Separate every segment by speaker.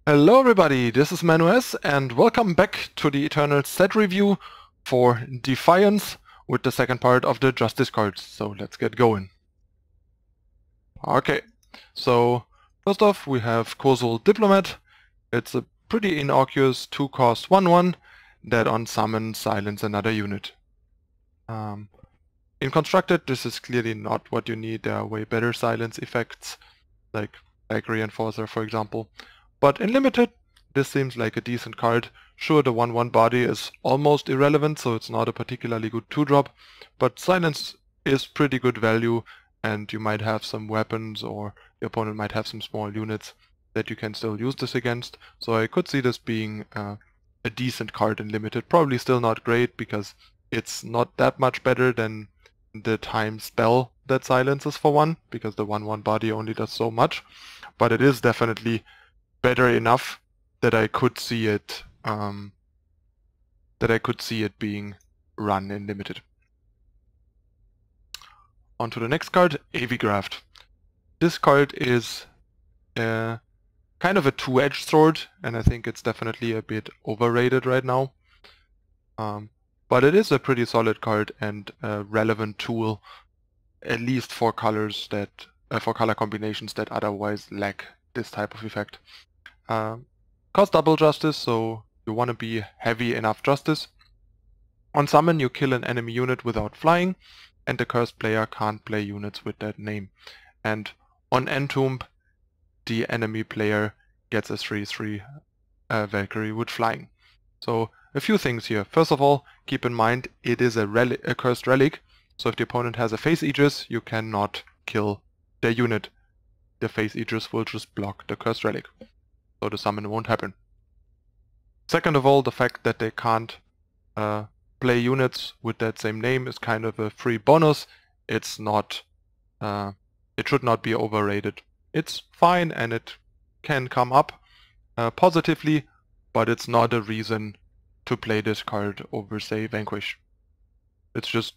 Speaker 1: Hello everybody, this is Manues and welcome back to the Eternal set review for Defiance with the second part of the Justice cards. So let's get going. Okay, so first off we have Causal Diplomat. It's a pretty innocuous 2-cost 1/1 that on summon silence another unit. In constructed this is clearly not what you need. There are way better silence effects like Lag Reinforcer for example. But in limited, this seems like a decent card. Sure, the 1/1 body is almost irrelevant, so it's not a particularly good 2-drop, but silence is pretty good value, and you might have some weapons, or your opponent might have some small units that you can still use this against. So I could see this being a decent card in limited. Probably still not great, because it's not that much better than the time spell that silences for 1, because the 1/1 body only does so much, but it is definitely better enough that I could see it being run in limited. On to the next card, Graft. This card is kind of a two-edged sword, and I think it's definitely a bit overrated right now. But it is a pretty solid card and a relevant tool, at least for colors that for color combinations that otherwise lack this type of effect. Cost double justice, so you want to be heavy enough justice. On summon you kill an enemy unit without flying, and the cursed player can't play units with that name. And on entomb, the enemy player gets a 3/3 Valkyrie with flying. So a few things here. First of all, keep in mind it is a cursed relic, so if the opponent has a face aegis, you cannot kill their unit. The face aegis will just block the cursed relic, so the summon won't happen. Second of all, the fact that they can't play units with that same name is kind of a free bonus. It's not, it should not be overrated. It's fine and it can come up positively, but it's not a reason to play this card over, say, Vanquish. It's just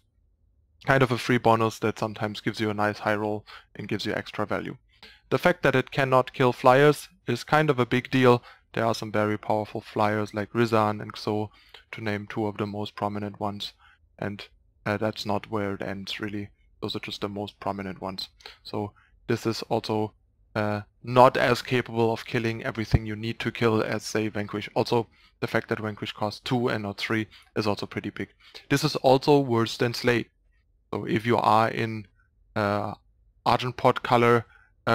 Speaker 1: kind of a free bonus that sometimes gives you a nice high roll and gives you extra value. The fact that it cannot kill flyers is kind of a big deal. There are some very powerful flyers like Rizan and Xo, to name two of the most prominent ones, and that's not where it ends really. Those are just the most prominent ones. So this is also not as capable of killing everything you need to kill as, say, Vanquish. Also, the fact that Vanquish costs 2 and not 3 is also pretty big. This is also worse than Slay. So if you are in Argent Pot color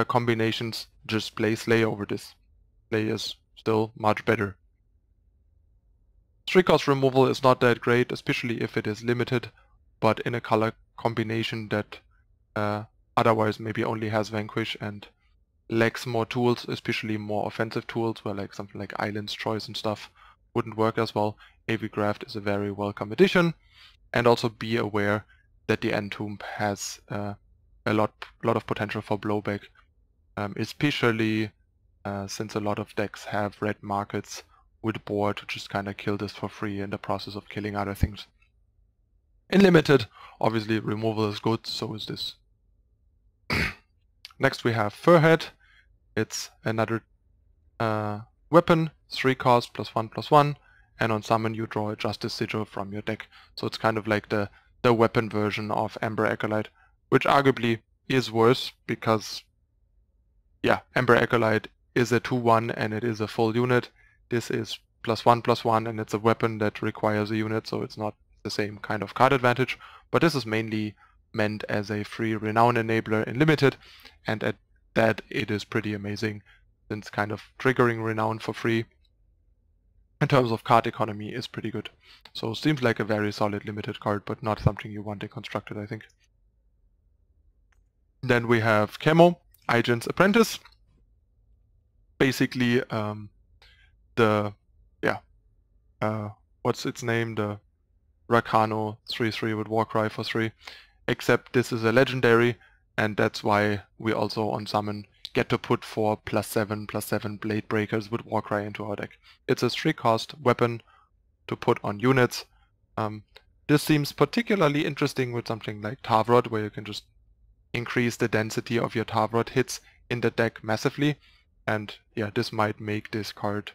Speaker 1: combinations, just play Slay over this. Slay is still much better. 3-cost removal is not that great, especially if it is limited, but in a color combination that otherwise maybe only has Vanquish and lacks more tools, especially more offensive tools, where like something like Island's Choice and stuff wouldn't work as well. Graft is a very welcome addition, and also be aware that the entomb has a lot of potential for blowback, especially since a lot of decks have red markets with board to just kind of kill this for free in the process of killing other things. In limited, obviously removal is good, so is this. Next we have Furhead. It's another weapon, 3-cost +1/+1, and on summon you draw a Justice Sigil from your deck. So it's kind of like the weapon version of Amber Acolyte, which arguably is worse because, yeah, Amber Acolyte is a 2/1 and it is a full unit. This is +1/+1 and it's a weapon that requires a unit, so it's not the same kind of card advantage. But this is mainly meant as a free renown enabler in limited, and at that it is pretty amazing, since kind of triggering renown for free in terms of card economy is pretty good. So seems like a very solid limited card, but not something you want in constructed, I think. Then we have Kemmal, Agent's Apprentice. Basically what's its name? The Rakano 3/3 with Warcry for 3. Except this is a legendary, and that's why we also on summon get to put 4 +7/+7 Blade Breakers with Warcry into our deck. It's a 3-cost weapon to put on units. This seems particularly interesting with something like Tavrod, where you can just increase the density of your Tavrod hits in the deck massively, And yeah, this might make this card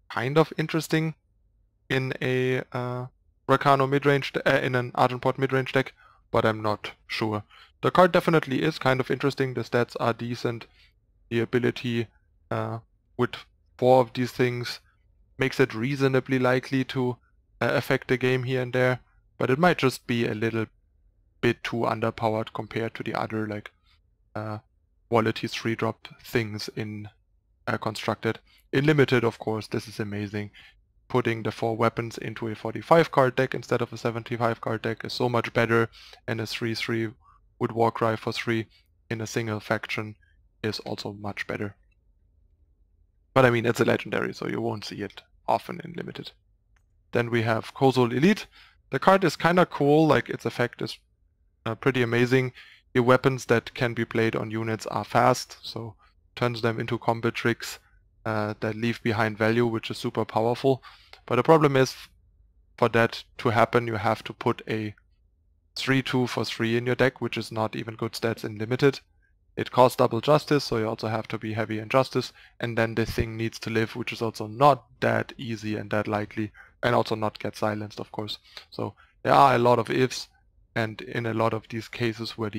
Speaker 1: kind of interesting in a Rakano midrange, in an Argenport midrange deck, but I'm not sure. The card definitely is kind of interesting. The stats are decent. The ability with 4 of these things makes it reasonably likely to affect the game here and there, but it might just be a little bit too underpowered compared to the other like quality 3-drop things in Constructed. In Limited, of course, this is amazing. Putting the 4 weapons into a 45 card deck instead of a 75 card deck is so much better, and a 3/3 with Warcry for 3 in a single faction is also much better. But I mean, it's a legendary, so you won't see it often in Limited. Then we have Causal Elite. The card is kinda cool, like its effect is pretty amazing. Your weapons that can be played on units are fast, so turns them into combat tricks that leave behind value, which is super powerful. But the problem is, for that to happen, you have to put a 3/2 for 3 in your deck, which is not even good stats in Limited. It costs double justice, so you also have to be heavy in justice, and then the thing needs to live, which is also not that easy and that likely, and also not get silenced, of course. So there are a lot of ifs, and in a lot of these cases where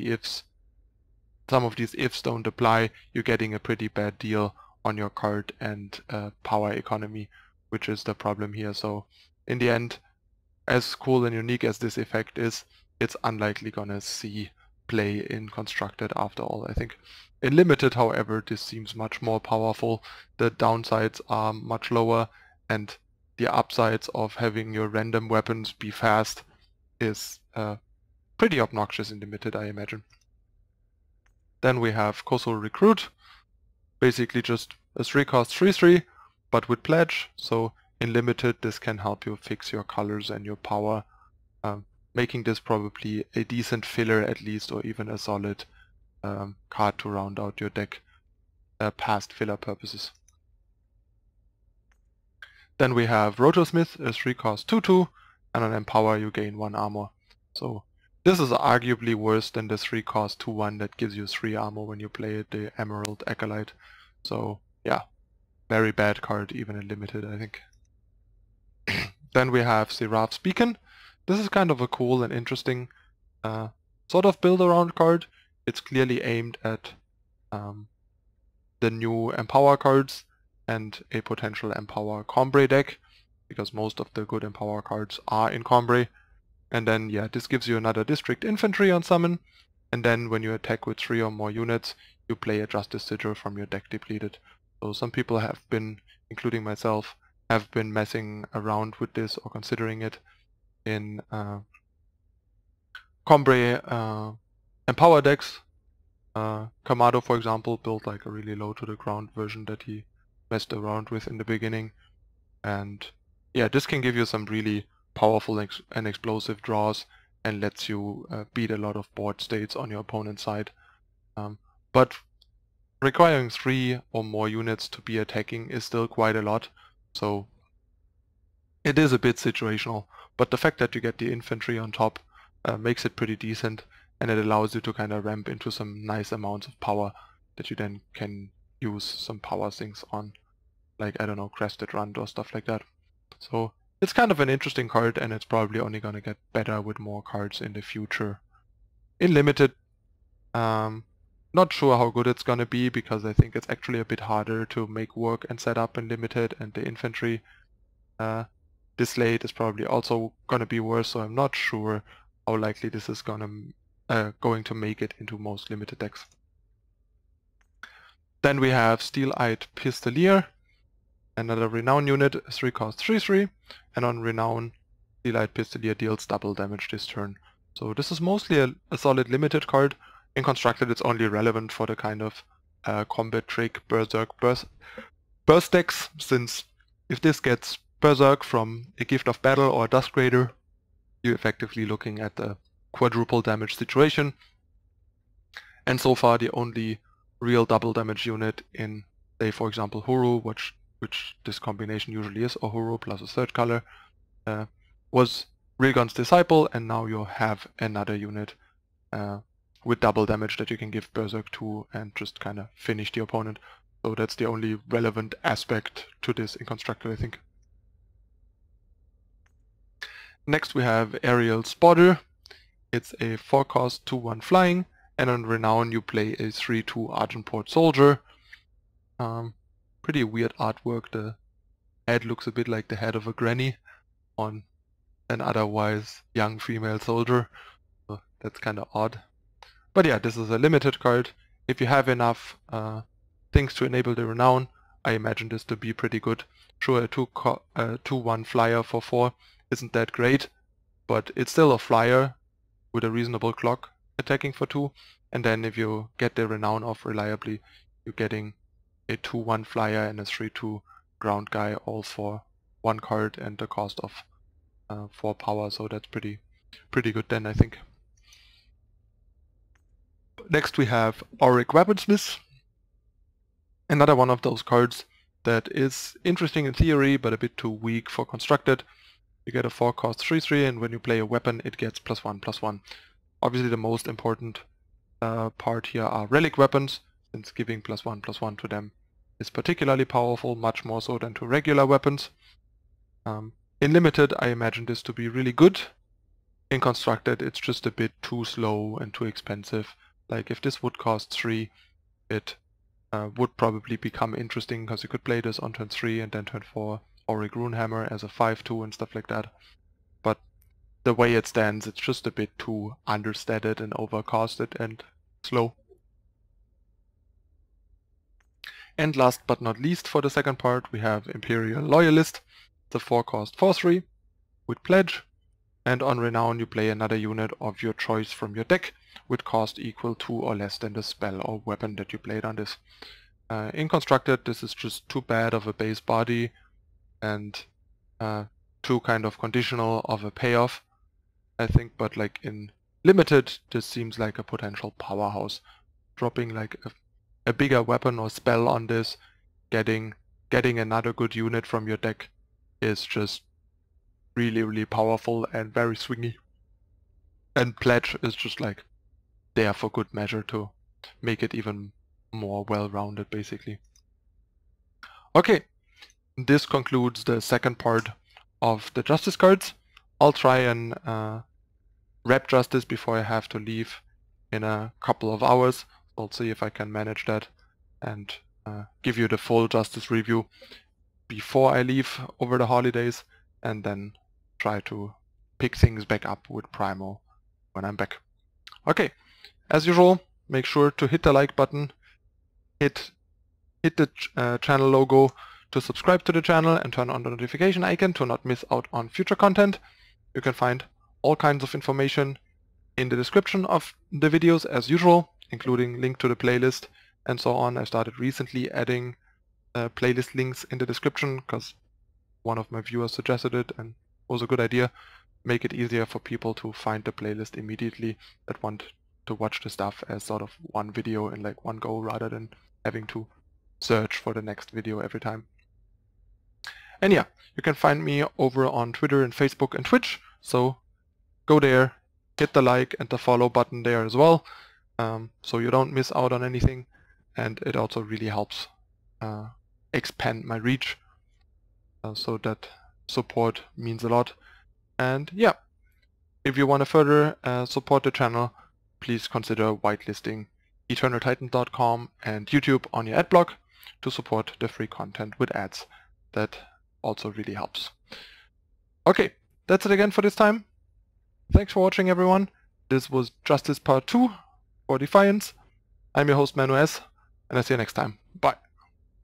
Speaker 1: some of these ifs don't apply, you're getting a pretty bad deal on your card and power economy, which is the problem here. So in the end, as cool and unique as this effect is, it's unlikely gonna see play in Constructed after all, I think. In Limited, however, this seems much more powerful. The downsides are much lower, and the upsides of having your random weapons be fast is pretty obnoxious in Limited, I imagine. Then we have Causal Recruit, basically just a 3-cost 3/3, but with Pledge. So in Limited, this can help you fix your colors and your power, making this probably a decent filler at least, or even a solid card to round out your deck past filler purposes. Then we have Roto Smith, a 3-cost 2/2, and on Empower you gain 1 armor. So this is arguably worse than the 3-cost 2/1 that gives you 3 armor when you play it, the Emerald Acolyte. So yeah, very bad card even in Limited, I think. Then we have Seraph's Beacon. This is kind of a cool and interesting sort of build-around card. It's clearly aimed at the new Empower cards and a potential Empower Combre deck, because most of the good Empower cards are in Combre. And then yeah, this gives you another District Infantry on summon, and then when you attack with 3 or more units, you play a Justice Sigil from your deck depleted. So some people have been, including myself, have been messing around with this or considering it in Combre Empower decks. Kamado, for example, built like a really low to the ground version that he messed around with in the beginning. And yeah, this can give you some really powerful and explosive draws and lets you beat a lot of board states on your opponent's side. But requiring 3 or more units to be attacking is still quite a lot, so it is a bit situational. But the fact that you get the infantry on top makes it pretty decent, and it allows you to kind of ramp into some nice amounts of power that you then can use some power things on, like, I don't know, Crested Run or stuff like that. So it's kind of an interesting card, and it's probably only gonna get better with more cards in the future. In Limited, not sure how good it's gonna be, because I think it's actually a bit harder to make work and set up in Limited, and the infantry dislate is probably also gonna be worse, so I'm not sure how likely this is going to make it into most Limited decks. Then we have Ste Light Pistol, another Renown unit, 3-cost 3/3, and on Renown, Ste Light Pistol deals double damage this turn. So this is mostly a solid Limited card. In Constructed, it's only relevant for the kind of combat trick Berserk burst decks, since if this gets Berserk from a Gift of Battle or a Duskraider, you're effectively looking at a quadruple damage situation. And so far the only real double damage unit in, say, for example, Huru, which this combination usually is, or Huru plus a third color, was Rilgon's Disciple, and now you have another unit with double damage that you can give Berserk to and just kind of finish the opponent. So that's the only relevant aspect to this in Constructed, I think. Next we have Aerial Spotter. It's a 4-cost 2/1 flying, and on Renown you play a 3/2 Argenport Soldier. Pretty weird artwork. The head looks a bit like the head of a granny on an otherwise young female soldier. So that's kind of odd. But yeah, this is a limited card. If you have enough things to enable the Renown, I imagine this to be pretty good. Sure, a 2/1 flyer for 4 isn't that great, but it's still a flyer with a reasonable clock attacking for 2. And then if you get the Renown off reliably, you're getting a 2/1 flyer and a 3/2 ground guy, all for 1 card and the cost of 4 power. So that's pretty good then, I think. Next we have Relic Weapons. Another one of those cards that is interesting in theory, but a bit too weak for Constructed. You get a 4-cost 3/3, and when you play a weapon, it gets +1/+1. Obviously, the most important part here are Relic Weapons, since giving +1/+1 to them is particularly powerful, much more so than to regular weapons. In Limited, I imagine this to be really good. In Constructed, it's just a bit too slow and too expensive. Like, if this would cost 3, it would probably become interesting, because you could play this on turn 3 and then turn 4 Auric Runehammer as a 5/2 and stuff like that. But the way it stands, it's just a bit too understated and overcosted and slow. And last but not least, for the second part, we have Imperial Loyalist. It's a 4-cost 4/3 with Pledge, and on Renown you play another unit of your choice from your deck with cost equal to or less than the spell or weapon that you played on this. In Constructed, this is just too bad of a base body and too kind of conditional of a payoff, I think. But like in Limited, this seems like a potential powerhouse. Dropping like a bigger weapon or spell on this, getting another good unit from your deck is just really powerful and very swingy. And Pledge is just like there for good measure to make it even more well-rounded, basically. Okay, this concludes the second part of the Justice cards. I'll try and wrap Justice before I have to leave in a couple of hours. I'll see if I can manage that and give you the full Justice review before I leave over the holidays, and then try to pick things back up with Primo when I'm back. Okay, as usual, make sure to hit the like button, hit the channel logo to subscribe to the channel, and turn on the notification icon to not miss out on future content. You can find all kinds of information in the description of the videos as usual, including link to the playlist and so on. I started recently adding playlist links in the description because one of my viewers suggested it and it was a good idea. Make it easier for people to find the playlist immediately that want to watch the stuff as sort of one video in like one go, rather than having to search for the next video every time. And yeah, you can find me over on Twitter and Facebook and Twitch, so go there, hit the like and the follow button there as well, so you don't miss out on anything, and it also really helps expand my reach, so that support means a lot. And yeah, if you want to further support the channel, please consider whitelisting eternaltitan.com and YouTube on your adblock to support the free content with ads. That also really helps. Okay, that's it again for this time. Thanks for watching, everyone. This was Justice Part 2 for Defiance. I'm your host, Manu S, and I'll see you next time. Bye.